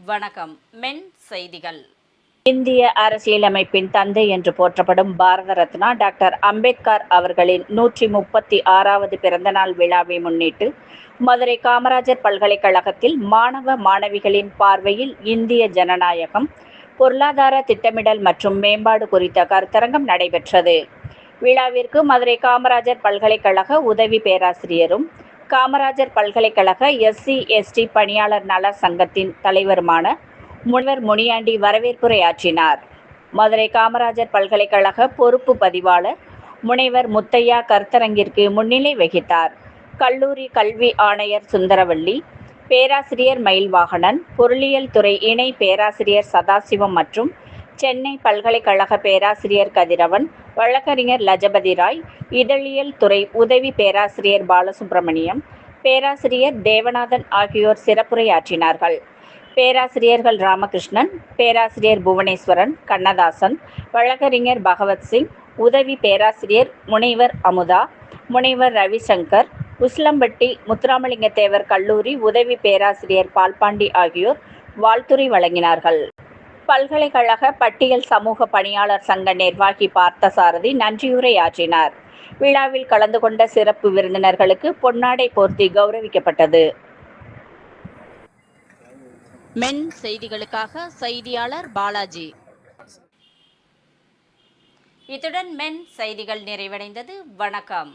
வணக்கம். மென் செய்திகள். இந்திய அரசியலமைப்பின் தந்தை என்று போற்றப்படும் பாரத ரத்னா டாக்டர் அம்பேத்கர் அவர்களின் 136வது பிறந்தநாள் விழாவை முன்னிட்டு மதுரை காமராஜர் பல்கலைக்கழகத்தில் மாணவ மாணவிகளின் பார்வையில் இந்திய ஜனநாயகம், பொருளாதார திட்டமிடல் மற்றும் மேம்பாடு குறித்த கருத்தரங்கம் நடைபெற்றது. விழாவிற்கு மதுரை காமராஜர் பல்கலைக்கழக உதவி பேராசிரியரும் காமராஜர் பல்கலைக்கழக SC/ST பணியாளர் நல சங்கத்தின் தலைவருமான முனைவர் முனியாண்டி வரவேற்புரையாற்றினார். மதுரை காமராஜர் பல்கலைக்கழக பொறுப்பு பதிவாளர் முனைவர் முத்தையா கருத்தரங்கிற்கு முன்னிலை வகித்தார். கல்லூரி கல்வி ஆணையர் சுந்தரவள்ளி, பேராசிரியர் மயில்வாகனன், பொருளியல் துறை இணை பேராசிரியர் சதாசிவம் மற்றும் சென்னை பல்கலைக்கழக பேராசிரியர் கதிரவன், வழக்கறிஞர் லஜபதி ராய், இதழியல் துறை உதவி பேராசிரியர் பாலசுப்பிரமணியம், பேராசிரியர் தேவநாதன் ஆகியோர் சிறப்புரையாற்றினார்கள். பேராசிரியர்கள் ராமகிருஷ்ணன், பேராசிரியர் புவனேஸ்வரன், கண்ணதாசன், வழக்கறிஞர் பகவத்சிங், உதவி பேராசிரியர் முனைவர் அமுதா, முனைவர் ரவிசங்கர், உசிலம்பட்டி முத்துராமலிங்கத்தேவர் கல்லூரி உதவி பேராசிரியர் பால்பாண்டி ஆகியோர் வாழ்த்துரை வழங்கினார்கள். பல்கலைக்கழக பட்டியல் சமூக பணியாளர் சங்க நிர்வாகி பார்த்தசாரதி நன்றியுரையாற்றினார். விழாவில் கலந்து கொண்ட சிறப்பு விருந்தினர்களுக்கு பொன்னாடை போர்த்தி கௌரவிக்கப்பட்டது. மென் செய்திகளுக்காக செய்தியாளர் பாலாஜி. இத்துடன் மென் செய்திகள் நிறைவடைந்தது. வணக்கம்.